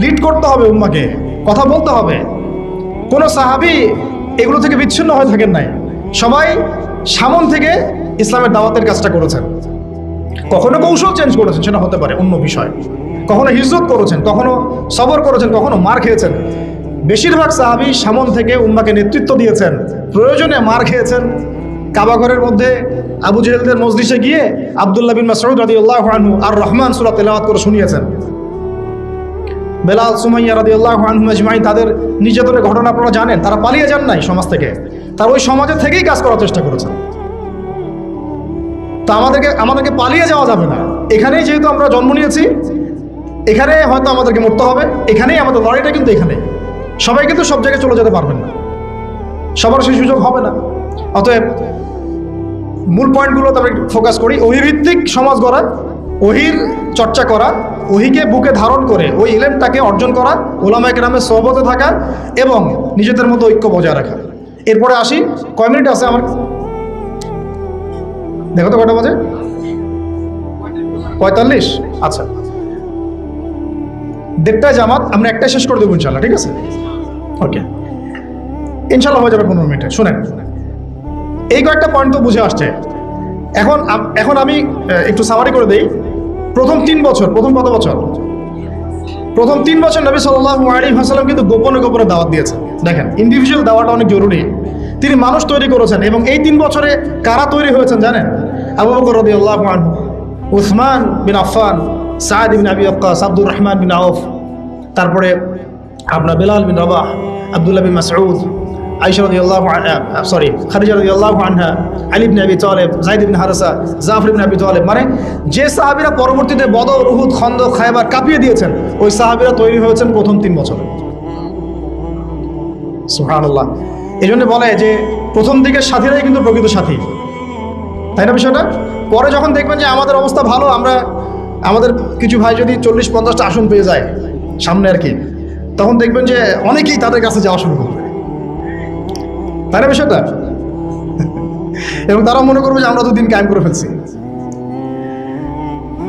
লিড করতে হবে, উম্মাকে কথা বলতে হবে। কোনো সাহাবী এগুলো থেকে বিচ্ছিন্ন হয়ে থাকেন নাই, সবাই সামন থেকে ইসলামের দাওয়াতের কাজটা করেছেন। কখনো কৌশল চেঞ্জ করেছেন, সেটা হতে পারে অন্য বিষয়। কখনো হিজরত করেছেন, কখনো সবর করেছেন, কখনো মার খেয়েছেন। বেশিরভাগ সাহাবী সামন থেকে উম্মাকে নেতৃত্ব দিয়েছেন, প্রয়োজনে মার খেয়েছেন। কাবা ঘরের মধ্যে আবু জেহেলদের মজলিসে গিয়ে আব্দুল্লাহ বিন মাসউদ রাদিয়াল্লাহু আনহু আর রহমান সূরা তেলাওয়াত করে শুনিয়েছেন। বেলাল, সুমাইয়া রাদিয়াল্লাহু আনহুম আজমাইন, তাদের নির্যাতনের ঘটনা আপনারা জানেন। তারা পালিয়ে যান নাই সমাজ থেকে, তারা ওই সমাজের থেকেই কাজ করার চেষ্টা করেছেন। তো আমাদেরকে পালিয়ে যাওয়া যাবে না। এখানেই যেহেতু আমরা জন্ম নিয়েছি, এখানে হয়তো আমাদেরকে মরতে হবে, এখানেই আমাদের লড়াইটা কিন্তু এখানে। সবাই কিন্তু সব জায়গায় চলে যেতে পারবেন না, সবার সেই সুযোগ হবে না। অতএব মূল পয়েন্টগুলোতে আমরা ফোকাস করি। ওহীভিত্তিক সমাজ গড়া, ওহীর চর্চা করা, ওহীকে বুকে ধারণ করে ওই ইলমটাকে অর্জন করা, উলামায়ে কেরামের সোহবতে থাকা এবং নিজেদের মধ্যে ঐক্য বজায় রাখা। এরপরে আসি, কয় মিনিট আছে আমার? দেখো তো কটা বাজে? 45। আচ্ছা, 1:30টায় জামাত, আমরা 1টায় শেষ করে দেবো ইনশাল্লাহ। ঠিক আছে, ওকে, ইনশাল্লাহ হয়ে যাবে 15 মিনিটে। শোনেন, এই কয়েকটা পয়েন্ট তো বুঝে আসছে। এখন আমি একটু সামারি করে দেই। প্রথম 3 বছর, প্রথম কত বছর? প্রথম 3 বছর নবী সাল্লাল্লাহু আলাইহি ওয়াসাল্লাম কিন্তু গোপনে গোপনে দাওয়াত দিয়েছেন। দেখেন, ইন্ডিভিজুয়াল দাওয়াটা অনেক জরুরি। তিনি মানুষ তৈরি করেছেন, এবং এই 3 বছরে কারা তৈরি হয়েছেন জানেন? আবু বকর রাদিয়াল্লাহু আনহু, উসমান বিন আফফান, সাদ বিন আবি ওয়াক্কাস, আব্দুর রহমান বিন আউফ, তারপরে আপনার বেলাল বিন রাবাহ, আব্দুল্লাহ বিন মাসউদ, আয়েশা রাদিয়াল্লাহু আনহা, খাদিজা রাদিয়াল্লাহু আনহা, আলী ইবনে আবি তালেব, যায়েদ ইবনে হারেসা, জাফর ইবনে আবি তালেব। মানে যে সাহাবীরা পরবর্তীতে বদর, উহুদ, খন্দক, খায়বার কাঁপিয়ে দিয়েছেন, ওই সাহাবীরা তৈরি হয়েছেন প্রথম 3 বছরে। সুবহানাল্লাহ। এই জন্য বলে যে প্রথম দিকের সাথীরাই কিন্তু প্রকৃত সাথী, তাই না বিষয়টা? পরে যখন দেখবেন যে আমাদের অবস্থা ভালো, আমাদের কিছু ভাই যদি 40-50টা আসন পেয়ে যায় সামনে আর কি, তখন দেখবেন যে অনেকেই তাদের কাছে যাওয়া শুরু করবে, তাই না বিষয়টা? এবং তারা মনে করবে যে আমরা তো দিন কায়েম করে ফেলছি।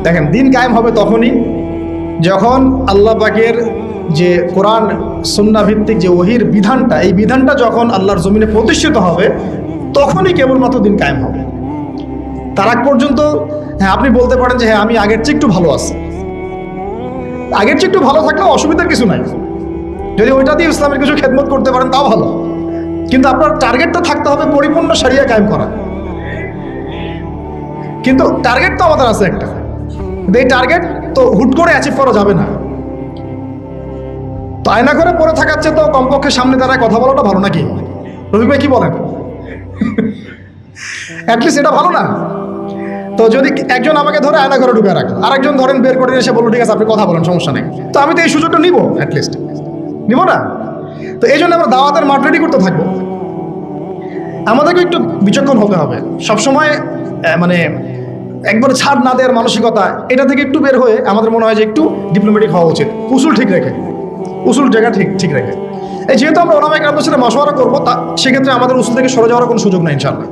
দেখেন, দিন কায়েম হবে তখনই যখন আল্লাহ পাকের যে কোরআন সুন্নাহ ভিত্তিক যে ওহীর বিধানটা, এই বিধানটা যখন আল্লাহর জমিনে প্রতিষ্ঠিত হবে, তখনই কেবলমাত্র দিন কায়েম হবে। তার আগ পর্যন্ত হ্যাঁ আপনি বলতে পারেন যে হ্যাঁ আমি আগের চেয়ে একটু ভালো আছি। আগের চেয়ে একটু ভালো থাকলেও অসুবিধার কিছু নাই, যদি ওইটা দিয়ে ইসলামের কিছু খেদমত করতে পারেন তাও ভালো। কিন্তু আপনার টার্গেটটা থাকতে হবে পরিপূর্ণ শরিয়া কায়েম করা। কিন্তু টার্গেট তো আমাদের আছে একটা, এই টার্গেট তো হুট করে অ্যাচিভ করা যাবে না। তো আয়না করে পড়ে থাকার চেয়ে তো কমপক্ষে সামনে দাঁড়ায় কথা বলাটা ভালো নাকি? রফিক ভাই কি বলেন? অ্যাটলিস্ট এটা ভালো না? তো যদি একজন আমাকে ধরে আয়না ঘরে ঢুকে রাখলো, আরেকজন ধরেন বের করে এসে বললো ঠিক আছে আপনি কথা বলেন, সমস্যা নেই, তো আমি তো এই সুযোগটা নিব, অ্যাটলিস্ট নিব না? তো এই জন্য আমরা দাওয়াতের মাঠ রেডি করতে থাকবো। আমাদেরকে একটু বিচক্ষণ হতে হবে সবসময়, মানে একবার ছাড় না দেওয়ার মানসিকতা, এটা থেকে একটু বের হয়ে আমাদের মনে হয় যে একটু ডিপ্লোম্যাটিক হওয়া উচিত, উসুল ঠিক রেখে, উসুল জায়গা ঠিক রেখে। এই যেহেতু আমরা ওলামায়ে কেরামদের সাথে মাশওয়ারা করবো, তা সেক্ষেত্রে আমাদের উসুল থেকে সরে যাওয়ার কোনো সুযোগ নাই ইনশাআল্লাহ।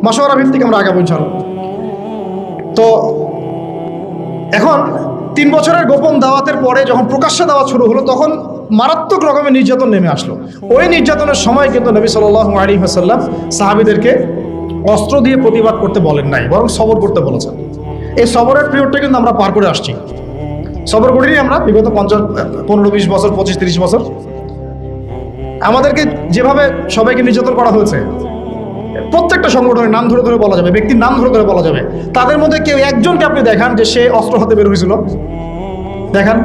মাশওয়ারা ভিত্তিক আমরা আগাবো ইনশাআল্লাহ। তো এখন 3 বছরের গোপন দাওয়াতের পরে যখন প্রকাশ্যে দাওয়াত শুরু হলো, তখন মারাত্মক রকমের নির্যাতন নেমে আসলো। ওই নির্যাতনের সময় কিন্তু নবী সাল্লাল্লাহু আলাইহি ওয়াসাল্লাম সাহাবীদেরকে অস্ত্র দিয়ে প্রতিবাদ করতে বলেন নাই, বরং সবর করতে বলেছেন। এই সবরের পিরিয়ডটা কিন্তু আমরা পার করে আসছি। সবর করিনি আমরা বিগত 15-20 বছর, 25-30 বছর। আমাদেরকে যেভাবে সবাইকে নির্যাতন করা হয়েছে, প্রত্যেকটা সংগঠনের নাম ধরে ধরে বলা যাবে, ব্যক্তির নাম ধরে ধরে বলা যাবে, তাদের মধ্যে কেউ একজনকে আপনি দেখান যে সে অস্ত্র হাতে বের হয়েছিল, দেখান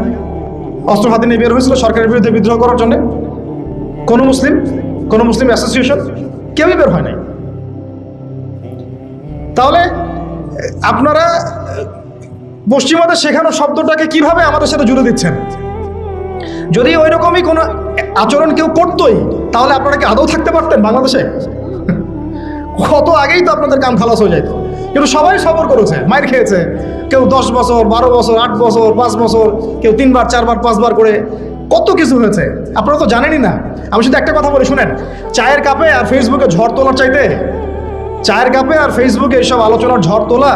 অস্ত্র হাতে নিয়ে বের হয়েছিল সরকারের বিরুদ্ধে বিদ্রোহ করার জন্য? কোনো মুসলিম অ্যাসোসিয়েশন কেউই বের হয় নাই। তাহলে আপনারা পশ্চিমাদের শেখানো শব্দটাকে কিভাবে আমাদের সাথে জুড়ে দিচ্ছেন? যদি ওই রকমই কোনো আচরণ কেউ করতোই, তাহলে আপনারা কি আদৌ থাকতে পারতেন বাংলাদেশে? কত আগেই তো আপনাদের কাম খালাস হয়ে যেত। কিন্তু সবাই সবর করেছে, মাইর খেয়েছে, কেউ 10 বছর, 12 বছর, 8 বছর, 5 বছর, কেউ 3 বার, 4 বার, 5 বার করে, কত কিছু হয়েছে আপনারা তো জানেনই না। আমি শুধু একটা কথা বলি শুনেন, চায়ের কাপে আর ফেসবুকে ঝড় তোলার চাইতে, চায়ের কাপে আর ফেসবুকে এইসব আলোচনার ঝড় তোলা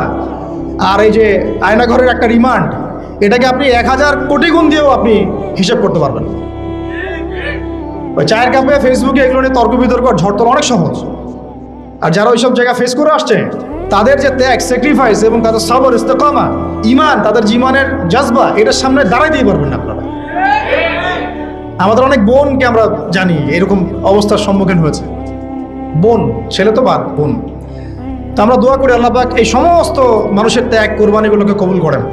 আর এই যে আয়নাঘরের একটা রিমান্ড, এটাকে আপনি 1000 কোটি গুণ দিয়েও আপনি হিসাব করতে পারবেন। ওই চায়ের কাপে ফেসবুকে এগুলো নিয়ে তর্ক বিতর্ক ঝড় তোলা অনেক সহজ। আর যারা ওইসব জায়গা ফেস করে আসছে, তাদের যে ত্যাগ, স্যাক্রিফাইস এবং তাদের সবর, ইস্তেকামা, ঈমান, তাদের জীবনের জজবা, এটার সামনে দাঁড়াই দিয়ে পারবেন না আপনারা। আমাদের অনেক বোনকে আমরা জানি এরকম অবস্থার সম্মুখীন হয়েছে, বোন, ছেলে তো বাদ, বোন। তো আমরা দোয়া করি আল্লাহ পাক এই সমস্ত মানুষের ত্যাগ, কোরবানিগুলোকে কবুল করেন।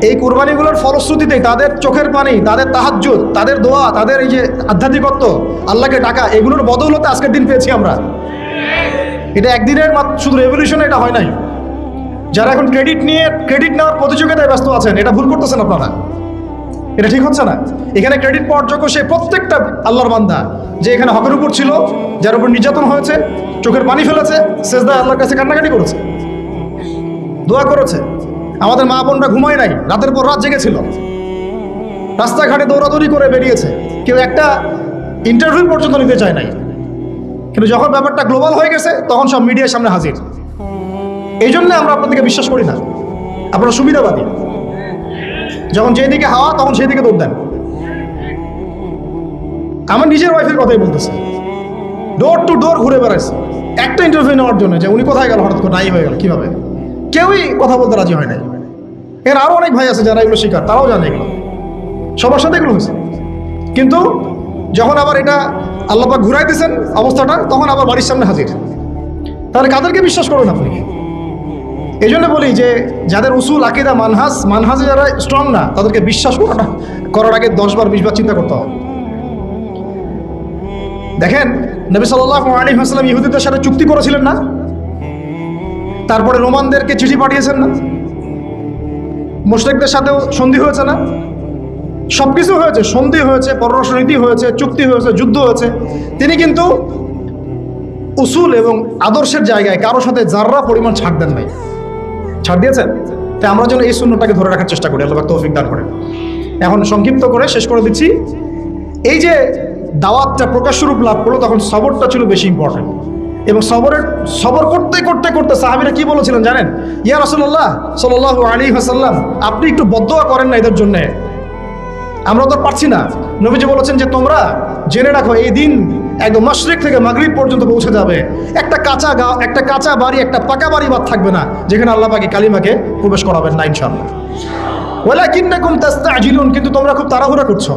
এই কোরবানিগুলোর ফলশ্রুতিতে তাদের চোখের পানি, তাদের তাহাজ্জুদ, তাদের দোয়া, তাদের এই যে আধ্যাত্মিকত্ব, আল্লাহকে ডাকা, এগুলোর বদৌলতে আজকের দিন পেয়েছি আমরা। এটা একদিনের শুধু রেভলিউশন এটা হয় নাই। যারা এখন ক্রেডিট নেওয়ার প্রতিযোগিতায় ব্যস্ত আছেন, এটা ভুল করতেছেন আপনারা, এটা ঠিক হচ্ছে না। এখানে ক্রেডিট পাওয়ার যোগ্য সে প্রত্যেকটা আল্লাহর বান্দা যে এখানে হকের উপর ছিল, যার উপর নির্যাতন হয়েছে, চোখের পানি ফেলেছে, সেজদায় আল্লাহর কাছে কান্নাকাটি করেছে, দোয়া করেছে। আমাদের মা বোনরা ঘুমায় নাই, রাতের পর রাত জেগেছিল, রাস্তাঘাটে দৌড়াদৌড়ি করে বেরিয়েছে, কেউ একটা ইন্টারভিউ পর্যন্ত নিতে চায় নাই। কিন্তু যখন ব্যাপারটা গ্লোবাল হয়ে গেছে, তখন সব মিডিয়ার সামনে হাজির। এই জন্য আমরা আপনাদেরকে বিশ্বাস করি না, আপনারা সুবিধাবাদী। যখন যেদিকে হাওয়া, তখন সেই দিকে দৌড় দেন। আমার নিজের ওয়াইফের কথাই বলতেছে, ডোর টু ডোর ঘুরে বেড়াইছে একটা ইন্টারভিউ নেওয়ার জন্য, যে উনি কোথায় গেল, হঠাৎ করে নাই হয়ে গেল, কিভাবে? কেউই কথা বলতে রাজি হয় নাই। এর আরও অনেক ভাই আছে যারা এগুলো শিকার, তারাও জানে এগুলো, সবার সাথে এগুলো হয়েছে। কিন্তু যখন আবার এটা আল্লাহ পাক ঘুরাই দিয়েছেন অবস্থাটা, তখন আবার বাড়ির সামনে হাজির। তাহলে কাদেরকে বিশ্বাস করবেন আপনি? এই জন্য বলি যে যাদের উসুল, আকীদা, মানহাজে যারা স্ট্রং না, তাদেরকে বিশ্বাস করার আগে 10 বার 20 বার চিন্তা করতে হবে। দেখেন, নবী সাল্লাল্লাহু আলাইহি ওয়াসাল্লাম ইহুদিদের সাথে চুক্তি করেছিলেন না? তারপরে রোমানদেরকে চিঠি পাঠিয়েছেন না? মুশরিকদের সাথেও সন্ধি হয়েছে না? সব কিছু হয়েছে, সন্ধি হয়েছে, পররাষ্ট্রনীতি হয়েছে, চুক্তি হয়েছে, যুদ্ধ হয়েছে। তিনি কিন্তু উসুল এবং আদর্শের জায়গায় কারোর সাথে যাররা পরিমাণ ছাড় দেন নাই। ছাড় দিয়েছেন? তাই আমরা যেন এই সুন্নতটাকে ধরে রাখার চেষ্টা করি, আল্লাহ পাক তৌফিক দান করেন। এখন সংক্ষিপ্ত করে শেষ করে দিচ্ছি। এই যে দাওয়াতটা প্রকাশ্য রূপ লাভ করলো, তখন সবরটা ছিল বেশি ইম্পর্টেন্ট। এবং সবর করতে করতে করতে সাহাবীরা কি বলেছিলেন জানেন? ইয়া রাসূলুল্লাহ সাল্লাল্লাহু আলাইহি ওয়াসাল্লাম, আপনি একটু বদদোয়া করেন না এদের জন্যে, আমরা তো পারছি না। নবীজি বলেছেন যে তোমরা জেনে রাখো, এই দিন একদম মাশরিক থেকে মাগরিব পর্যন্ত পৌঁছে যাবে, একটা কাঁচা বাড়ি, একটা পাকা বাড়ি বাদ থাকবে না যেখানে আল্লাহ পাক কালিমাকে প্রবেশ করাবেন না ইনশাআল্লাহ। ওয়ালাকিন্নাকুম তাস্তাজিলুন, কিন্তু তোমরা খুব তাড়াহুড়া করছো।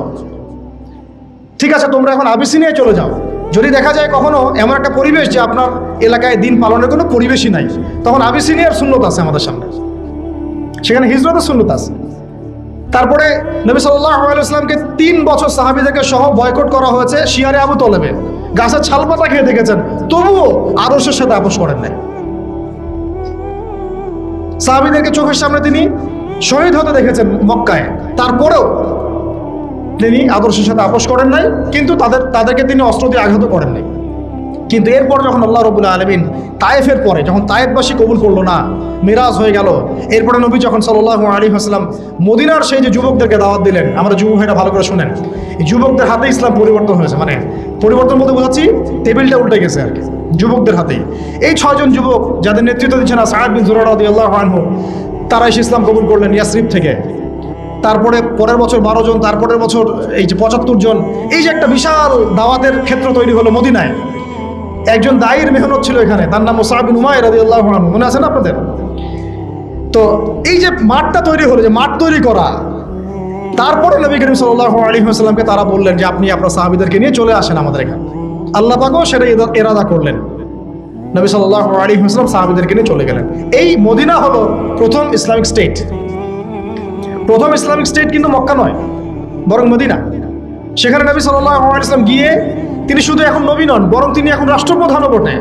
ঠিক আছে, তোমরা এখন আবিসিনিয়ায় চলে যাও। যদি দেখা যায় কখনো এমন একটা পরিবেশ যে আপনার এলাকায় দিন পালনের কোনো পরিবেশই নাই, তখন আবিসিনিয়ার সুন্নত আছে আমাদের সামনে, সেখানে হিজরতের সুন্নত আছে। তারপরে নবী সাল্লাল্লাহু আলাইহি ওয়াসাল্লামকে 3 বছর সাহাবীদেরকে সহ বয়কট করা হয়েছে শিয়ারে আবু তলেবে। গাছের ছালপাতা খেয়ে দেখেছেন, তবুও আদর্শের সাথে আপোষ করেন নাই। সাহাবীদেরকে চোখের সামনে তিনি শহীদ হতে দেখেছেন মক্কায়, তারপরেও তিনি আদর্শের সাথে আপোষ করেন নাই, কিন্তু তাদেরকে তিনি অস্ত্র দিয়ে আঘাত করেন নাই। কিন্তু এরপর যখন আল্লাহ রাব্বুল আলামিন তায়েফের পরে যখন তায়েফবাসী কবুল করলো না, মিরাজ হয়ে গেল, এরপরে নবী যখন সাল্লাল্লাহু আলাইহি ওয়াসাল্লাম মদিনার সেই যে যুবকদেরকে দাওয়াত দিলেন, আমরা যুবক ভাইরা ভালো করে শুনেন, এই যুবকদের হাতে ইসলাম পরিবর্তন হয়েছে। মানে পরিবর্তন বলতে বোঝাচ্ছি টেবিলটা উল্টে গেছে আর কি, যুবকদের হাতেই। এই 6 জন যুবক যাদের নেতৃত্ব দিচ্ছেন সাআদ বিন যুরারা রাদিয়াল্লাহু আনহু, তারা এসে ইসলাম কবুল করলেন ইয়াসরিব থেকে। তারপরে পরের বছর 12 জন, তারপরের বছর এই যে 75 জন, এই যে একটা বিশাল দাওয়াতের ক্ষেত্র তৈরি হলো মদিনায়। একজন দায়ীর মেহনত ছিল এখানে, তার নাম মুসআব বিন উমাইর রাদিয়াল্লাহু আনহু, মনে আছে না আপনাদের? তো এই যে মাঠটা তৈরি হলো, যে মাঠ তৈরি করা, তারপরে নবী করিম সাল্লাল্লাহু আলাইহি ওয়াসাল্লামকে তারা বললেন যে আপনি আপনার সাহাবীদেরকে নিয়ে চলে আসেন আমাদের এখানে। আল্লাহ পাকও সেটা ইরাদা করলেন, নবী সাল্লাল্লাহু আলাইহি ওয়াসাল্লাম সাহাবীদেরকে নিয়ে চলে গেলেন। এই মদিনা হলো প্রথম ইসলামিক স্টেট। প্রথম ইসলামিক স্টেট কিন্তু মক্কা নয়, বরং মদিনা। সেখানে নবী সাল্লাল্লাহু আলাইহি ওয়াসাল্লাম গিয়ে তিনি শুধু এখন নবী নন, বরং তিনি এখন রাষ্ট্রপ্রধানও বটে।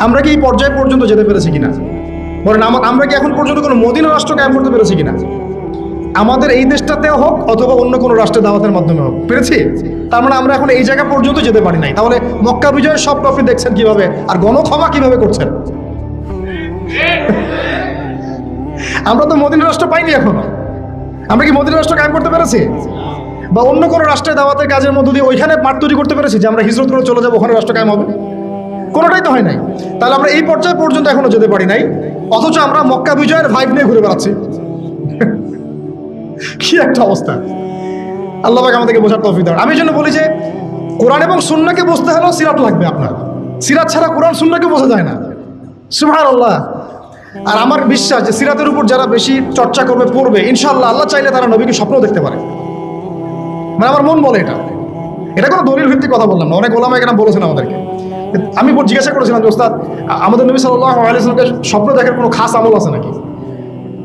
আমরা কি এই পর্যায় পর্যন্ত যেতে পেরেছি কিনা? বলেন আমরা কি এখন পর্যন্ত কোনো মদিনা রাষ্ট্র কায়েম করতে পেরেছি কিনা? আমাদের এই দেশটাতেও হোক অথবা অন্য কোনো রাষ্ট্রের দাওয়াতের মাধ্যমে হোক, পেরেছি? তার মানে আমরা এখন এই জায়গা পর্যন্ত যেতে পারি নাই। তাহলে মক্কা বিজয়ের সব ট্রফি দেখছেন কিভাবে, আর গণক্ষমা কিভাবে করছেন? আমরা তো মদিনা রাষ্ট্র পাইনি এখনো। আমরা কি মদিনা রাষ্ট্র কায়েম করতে পেরেছি? বা অন্য কোনো রাষ্ট্রের দাওয়াতের কাজের মধ্য দিয়ে ওইখানে মাঠ তৈরি করতে পেরেছি যে আমরা হিজরত করে চলে যাবো, ওখানে রাষ্ট্র কায়েম হবে? কোনোটাই তো হয় নাই। তাহলে আমরা এই পর্যায়ে পর্যন্ত এখনো যেতে পারি নাই, অথচ আমরা মক্কা বিজয়ের ভাইব নিয়ে ঘুরে বেড়াচ্ছি। কি একটা অবস্থা! আল্লাহ পাক আমাদেরকে বোঝার তৌফিক দান। আমি জন্য বলি যে কোরআন এবং সুন্নাহকে বুঝতে হলেও সিরাত লাগবে আপনার। সিরাত ছাড়া কোরআন সুন্নাহকে বোঝা যায় না। সুবহানাল্লাহ। আর আমার বিশ্বাস যে সিরাতের উপর যারা বেশি চর্চা করবে, পড়বে, ইনশাআল্লাহ আল্লাহ চাইলে তারা নবীকে স্বপ্ন দেখতে পারে। মানে আমার মন বলে এটা কোনো দলিল ভিত্তিক কথা বললাম না। অনেক ওলামা এখানে বলেছেন আমাদেরকে। আমি জিজ্ঞাসা করেছিলাম যে ওস্তাদ, আমাদের নবী সাল্লাল্লাহু আলাইহি ওয়াসাল্লামকে স্বপ্ন দেখার কোনো খাস আমল আছে নাকি?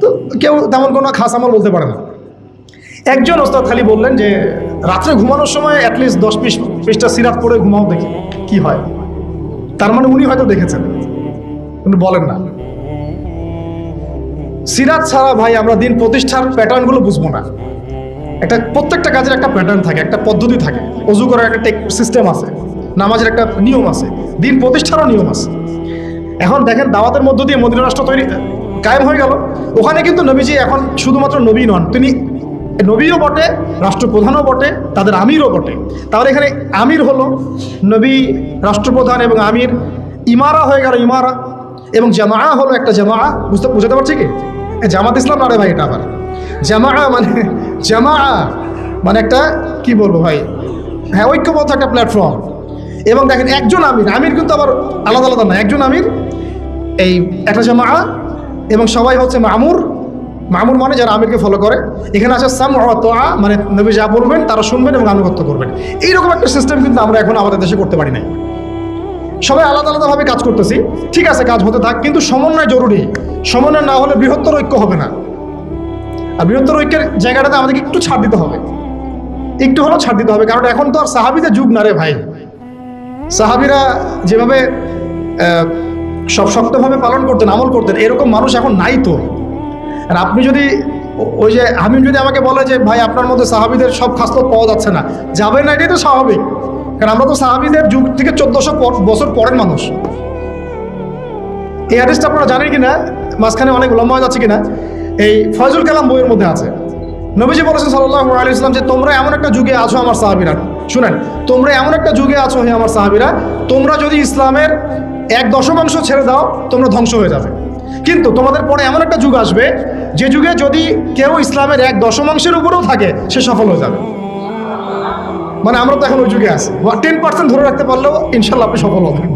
তো কেউ তেমন কোনো খাস আমল বলতে পারে না। একজন ওস্তাদ খালি বললেন যে রাত্রে ঘুমানোর সময় অ্যাটলিস্ট 10 পৃষ্ঠা সিরাত পড়ে ঘুমাও, দেখি কি হয়। তার মানে উনি হয়তো দেখেছেন, কিন্তু বলেন না। সিরাত ছাড়া ভাই আমরা দিন প্রতিষ্ঠার প্যাটার্নগুলো বুঝবো না। প্রত্যেকটা কাজের একটা প্যাটার্ন থাকে, একটা পদ্ধতি থাকে। অজু করার একটা সিস্টেম আছে, নামাজের একটা নিয়ম আছে, দিন প্রতিষ্ঠারও নিয়ম আছে। এখন দেখেন দাওয়াতের মধ্য দিয়ে মদিনা রাষ্ট্র কায়েম হয়ে গেল। ওখানে কিন্তু নবীজি এখন শুধুমাত্র নবী নন, তিনি নবীও বটে, রাষ্ট্রপ্রধানও বটে, তাদের আমিরও বটে। তাহলে এখানে আমির হলো নবী, রাষ্ট্রপ্রধান এবং আমির, ইমারা হয়ে গেল ইমারা, এবং জামা হলো একটা জামা। বুঝতে পারছি কি? জামাত ইসলাম না রে ভাই, এটা আবার জামা মানে একটা কি বলবো ভাই, হ্যাঁ, ঐক্যবদ্ধ একটা প্ল্যাটফর্ম। এবং দেখেন একজন আমির কিন্তু আবার আলাদা আলাদা না, একজন আমির, এই একটা জামা, এবং সবাই হচ্ছে মামুর মানে যারা আমিরকে ফলো করে। এখানে আছে সাম ওয়া তোয়া, মানে নবী যা বলবেন তারা শুনবেন এবং আনুগত্য করবেন। এইরকম একটা সিস্টেম কিন্তু আমরা এখন আমাদের দেশে করতে পারি নাই। সবাই আলাদা আলাদাভাবে কাজ করতেছি, ঠিক আছে, কাজ হতে থাক, কিন্তু সমন্বয় জরুরি। সমন্বয় না হলে বৃহত্তর ঐক্য হবে না। আর বৃহত্তর ঐক্যের জায়গাটাতে আমাদেরকে একটু ছাড় দিতে হবে, একটু হলেও ছাড় দিতে হবে। কারণ এখন তো আর সাহাবীদের যুগ না রে ভাই। সাহাবীরা যেভাবে সব শক্তভাবে পালন করতেন, আমল করতেন, এরকম মানুষ এখন নাই তো। আর আপনি যদি ওই যে হামিম যদি আমাকে বলে যে ভাই আপনার মধ্যে সাহাবীদের সব খাসলত পাওয়া যাচ্ছে না, যাবে না, এটাই তো স্বাভাবিক। কারণ আমরা তো সাহাবীদের যুগ থেকে 1400 বছর পরের মানুষ। এই হাদিসটা আপনারা জানেন কিনা, মাঝখানে অনেক লম্বা হয়ে যাচ্ছে কিনা, এই ফয়জুল কালাম বইয়ের মধ্যে আছে। নবীজি বলেছেন সাল্লাল্লাহু আলাইহি ওয়াসাল্লাম যে তোমরা এমন একটা যুগে আছো আমার সাহাবীরা, শুনেন, তোমরা এমন একটা যুগে আছো হে আমার সাহাবীরা, তোমরা যদি ইসলামের 1/10 ছেড়ে দাও তোমরা ধ্বংস হয়ে যাবে। কিন্তু তোমাদের পরে এমন একটা যুগ আসবে যে যুগে যদি কেউ ইসলামের 1/10 উপরেও থাকে সে সফল হয়ে যাবে। মানে আমরা তো এখন ওই যুগে আছি। 10% ধরে রাখতে পারলেও ইনশাল্লাহ আপনি সফল হবেন।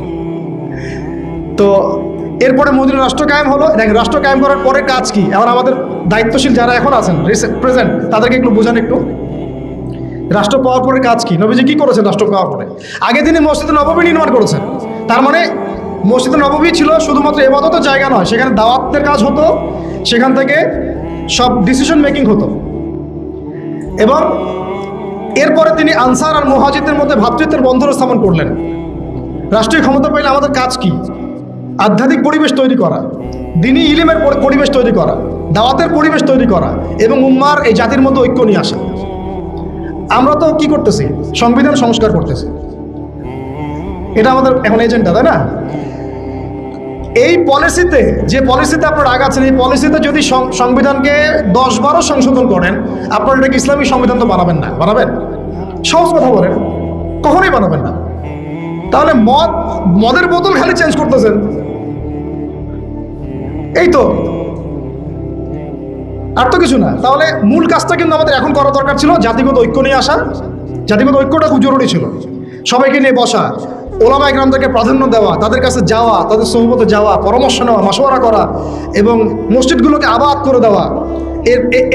তো এরপরে মদিনা রাষ্ট্র কায়েম হলো। দেখেন রাষ্ট্র কায়েম করার পরে কাজ কি, এবার আমাদের দায়িত্বশীল যারা এখন আছেন প্রেজেন্ট তাদেরকে একটু বোঝান একটু। রাষ্ট্র পাওয়ার পরে কাজ কি, নবীজি কি করেছেন রাষ্ট্র পাওয়ার পরে? আগে তিনি মসজিদে নববী নির্মাণ করেছেন। তার মানে মসজিদে নববী ছিল শুধুমাত্র ইবাদতের জায়গা নয়, সেখানে দাওয়াতের কাজ হতো, সেখান থেকে সব ডিসিশন মেকিং হতো। এবং এরপরে তিনি আনসার আর মুহাজিরদের মধ্যে ভ্রাতৃত্বের বন্ধন স্থাপন করলেন। রাষ্ট্রীয় ক্ষমতা পাইলে আমাদের কাজ কি? আধ্যাত্মিক পরিবেশ তৈরি করা, দ্বীনি ইলমের পরিবেশ তৈরি করা, দাওয়াতের পরিবেশ তৈরি করা এবং উম্মার এই জাতির মধ্যে ঐক্য নিয়ে আসা। আমরা তো কি করতেছি? সংবিধান সংস্কার করতেছি, এটা আমাদের এখন এজেন্ডা, তাই না? এই পলিসিতে, যে পলিসিতে আপনার রাগ আছেন, এই পলিসিতে যদি সংবিধানকে 10-12 সংশোধন করেন, আপনারা এটাকে ইসলামী সংবিধান তো বানাবেন না। বানাবেন? সহজ কথা বলেন, কখনোই বানাবেন না। তাহলে মদের বোতল খালি চেঞ্জ করতেছেন, এই তো, আর তো কিছু না। তাহলে মূল কাজটা কিন্তু আমাদের এখন করা দরকার ছিল, জাতিগত ঐক্য নিয়ে আসা। জাতিগত ঐক্যটা খুব জরুরি ছিল। সবাইকে নিয়ে বসা, ওলামা ইকরামদেরকে প্রাধান্য দেওয়া, তাদের কাছে যাওয়া, তাদের সোহবতে যাওয়া, পরামর্শ নেওয়া, মাশওয়ারা করা এবং মসজিদগুলোকে আবাদ করে দেওয়া।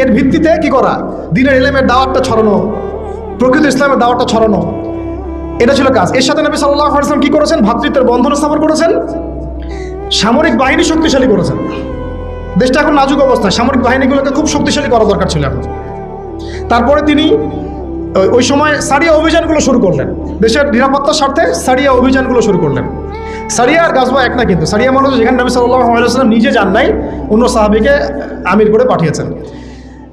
এর ভিত্তিতে কি করা? দ্বীনের ইলমের দাওয়াতটা ছড়ানো, প্রকৃত ইসলামের দাওয়াতটা ছড়ানো, এটা ছিল কাজ। এর সাথে নবী সাল্লাল্লাহু আলাইহি ওয়াসাল্লাম কি করেছেন? ভ্রাতৃত্বের বন্ধন স্থাপন করেছেন, সামরিক বাহিনী শক্তিশালী করেছেন। দেশটা এখন নাজুক অবস্থায়, সামরিক বাহিনীগুলোকে খুব শক্তিশালী করা দরকার ছিল এখন। তারপরে তিনি ওই সময় সারিয়া অভিযানগুলো শুরু করলেন, দেশের নিরাপত্তার স্বার্থে সারিয়া অভিযানগুলো শুরু করলেন। সারিয়া আর গাজওয়া এক না, কিন্তু সারিয়া মানে যেখানে নবী সাল্লাল্লাহু আলাইহি ওয়াসাল্লাম নিজে যান নাই, অন্য সাহাবীকে আমির করে পাঠিয়েছেন।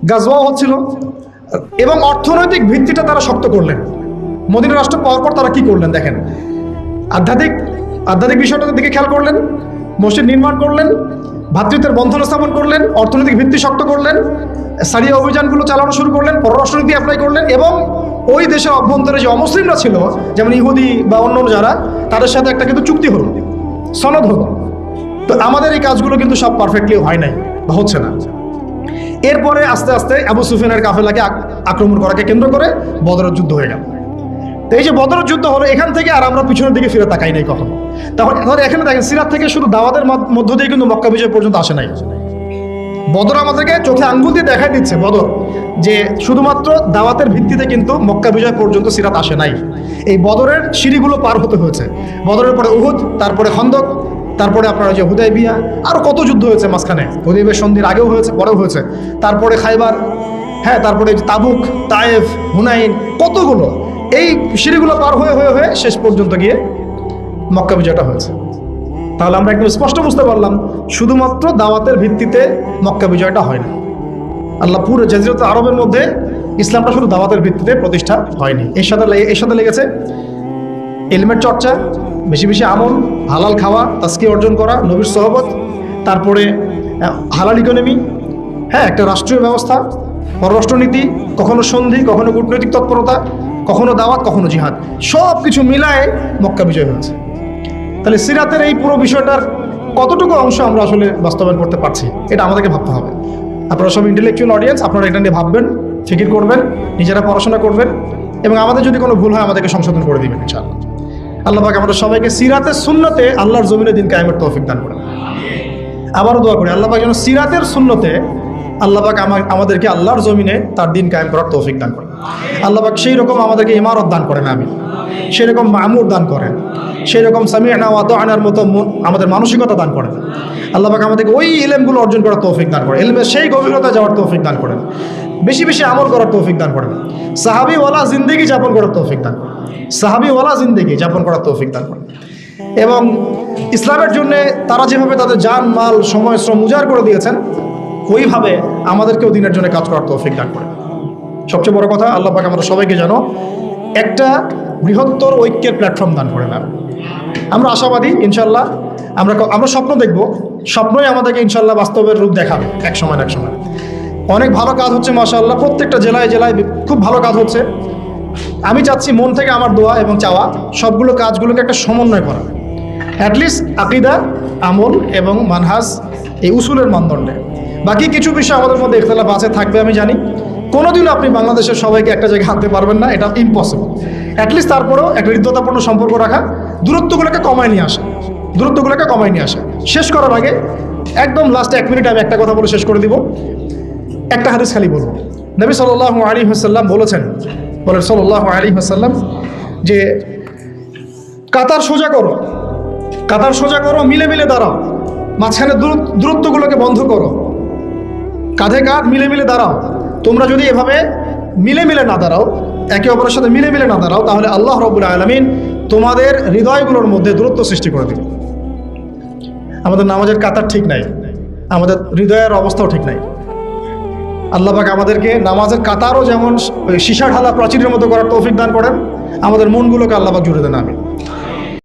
গাজওয়া হচ্ছিল, এবং অর্থনৈতিক ভিত্তিটা তারা শক্ত করলেন। মদিনা রাষ্ট্র পাওয়ার পর তারা কি করলেন দেখেন, আধ্যাত্মিক বিষয়টার দিকে খেয়াল করলেন, মসজিদ নির্মাণ করলেন, ভ্রাতৃত্বের বন্ধন স্থাপন করলেন, অর্থনৈতিক ভিত্তি শক্ত করলেন, সারিয়া অভিযানগুলো চালানো শুরু করলেন, পররাষ্ট্রনীতি অ্যাপ্লাই করলেন, এবং ওই দেশের অভ্যন্তরে যে অমুসলিমরা ছিল, যেমন ইহুদি বা অন্য যারা, তাদের সাথে একটা কিন্তু চুক্তি হলো, সনদ হলো। তো আমাদের এই কাজগুলো কিন্তু সব পারফেক্টলি হয় নাই বা হচ্ছে না। এরপরে আস্তে আস্তে আবু সুফিয়ানের কাফেলাকে আক্রমণ করাকে কেন্দ্র করে বদরের যুদ্ধ হয়ে গেল। তো এই যে বদরের যুদ্ধ হলো, এখান থেকে আর আমরা পিছনের দিকে ফিরে তাকাই নাই কখনো। তাহলে এখানে দেখেন, সিরাত থেকে শুধু দাওয়াতের মধ্য দিয়ে কিন্তু মক্কা বিজয় পর্যন্ত আসে নাই। বদর আমাদেরকে চোখে আঙ্গুল দিয়ে দেখাই দিচ্ছে, বদর, যে শুধুমাত্র দাওয়াতের ভিত্তিতে কিন্তু মক্কা বিজয় পর্যন্ত সিরাত আসে নাই। এই বদরের সিঁড়িগুলো পার হতে হয়েছে। বদরের পরে উহুদ, তারপরে খন্দক, তারপরে আপনার যে হুদাইবিয়া, আরও কত যুদ্ধ হয়েছে মাঝখানে। হুদাইবিয়া সন্ধির আগেও হয়েছে, পরেও হয়েছে, তারপরে খাইবার, হ্যাঁ, তারপরে তাবুক, তায়েফ, হুনাইন, কতগুলো। এই সিঁড়িগুলো পার হয়ে হয়ে হয়ে শেষ পর্যন্ত গিয়ে মক্কা বিজয়টা হয়েছে। তাহলে আমরা একদম স্পষ্ট বুঝতে পারলাম, শুধুমাত্র দাওয়াতের ভিত্তিতে মক্কা বিজয়টা হয় না। আল্লাহ পুরো জাজিরাত আরবের মধ্যে ইসলামটা শুধু দাওয়াতের ভিত্তিতে প্রতিষ্ঠা হয়নি। এর সাথে লেগেছে ইলমের চর্চা, বেশি বেশি আমল, হালাল খাওয়া, তাসকিয়া অর্জন করা, নবীর সহবত, তারপরে হালাল ইকোনমি, হ্যাঁ, একটা রাষ্ট্রীয় ব্যবস্থা, পররাষ্ট্রনীতি, কখনো সন্ধি, কখনো কূটনৈতিক তৎপরতা, কখনো দাওয়াত, কখনো জিহাদ, সব কিছু মিলায় মক্কা বিজয় হয়েছে। তাহলে সিরাতের এই পুরো বিষয়টার কতটুকু অংশ আমরা আসলে বাস্তবায়ন করতে পারছি, এটা আমাদেরকে ভাবতে হবে। আপনারা সব ইন্টেলেকচুয়াল অডিয়েন্স, আপনারা এটা নিয়ে ভাববেন, ফিকির করবেন, নিজেরা পড়াশোনা করবেন, এবং আমাদের যদি কোনো ভুল হয় আমাদেরকে সংশোধন করে দিবেন ইনশাআল্লাহ। আল্লাহ পাক আমাদের সবাইকে সিরাতের সুন্নতে আল্লাহর জমিনে দিন কায়েমের তৌফিক দান করেন। আবারও দোয়া করি, আল্লাহ পাক যেন সিরাতের সুন্নতে আল্লাহ পাক আমাদেরকে আল্লাহর জমিনে তার দিন কায়েম করার তৌফিক দান করেন। আল্লাহ পাক সেই রকম আমাদেরকে ইমারত দান করেন, আমি সেই রকম মামুর দান করেন, সেই রকম সামি'না ওয়া আতা'নার মতো আমাদের মানসিকতা দান করেন। আল্লাহ পাক আমাদেরকে ওই ইলমগুলো অর্জন করার তৌফিক দান করেন, ইলমের সেই গভীরতা যাওয়ার তৌফিক দান করেন, বেশি বেশি আমল করার তৌফিক দান করেন, সাহাবীওয়ালা জিন্দেগি যাপন করার তৌফিক দান করেন, সাহাবীওয়ালা জিন্দেগি যাপন করার তৌফিক দান করেন। এবং ইসলামের জন্যে তারা যেভাবে তাদের জান, মাল, সময়, শ্রম উজাড় করে দিয়েছেন, ওইভাবে আমাদেরকেও দিনের জন্য কাজ করার তৌফিক দান করেন। সবচেয়ে বড় কথা, আল্লাহ পাক আমরা সবাইকে যেন একটা বৃহত্তর ঐক্যের প্ল্যাটফর্ম দান করেন। আমরা আশাবাদী ইনশাল্লাহ, আমরা স্বপ্ন দেখব, স্বপ্নই আমাদেরকে ইনশাল্লাহ বাস্তবের রূপ দেখাবে এক সময় না এক সময়। অনেক ভালো কাজ হচ্ছে মাশাআল্লাহ, প্রত্যেকটা জেলায় জেলায় খুব ভালো কাজ হচ্ছে। আমি চাচ্ছি, মন থেকে আমার দোয়া এবং চাওয়া, সবগুলো কাজগুলোকে একটা সমন্বয় করা, অ্যাটলিস্ট আকীদা, আমল এবং মানহাজ, এই উসুলের মানদণ্ডে। বাকি কিছু বিষয় আমাদের মধ্যে ইখতিলাফ আছে, থাকবে, আমি জানি। কোনোদিনও আপনি বাংলাদেশের সবাইকে একটা জায়গায় আনতে পারবেন না, এটা ইম্পসিবল। অ্যাটলিস্ট তারপরেও একটা হৃদ্যতাপূর্ণ সম্পর্ক রাখা, দূরত্বগুলোকে কমায় নিয়ে আসা। শেষ করার আগে একদম লাস্ট 1 মিনিট আমি একটা কথা বলে শেষ করে দিব। একটা হাদিস খালি বলবো। নবী সাল্লাল্লাহু আলাইহি ওয়াসাল্লাম বলেন সাল্লাল্লাহু আলাইহি ওয়াসাল্লাম, যে কাতার সোজা করো, মিলে মিলে দাঁড়াও, মাঝখানে দূরত্বগুলোকে বন্ধ করো, কাঁধে কাঁধ মিলে মিলে দাঁড়াও। তোমরা যদি এভাবে মিলে মিলে না দাঁড়াও, একে অপরের সাথে মিলে মিলে না দাঁড়াও, তাহলে আল্লাহ রাব্বুল আলামিন তোমাদের হৃদয়গুলোর মধ্যে দূরত্ব সৃষ্টি করে দেবে। আমাদের নামাজের কাতার ঠিক নাই, আমাদের হৃদয়ের অবস্থাও ঠিক নাই। আল্লাহ পাক আমাদেরকে নামাজের কাতারও যেমন সীসা ঢালা প্রাচীরের মতো করার তৌফিক দান করেন, আমাদের মনগুলোকে আল্লাহ পাক জুড়ে দেন। আমি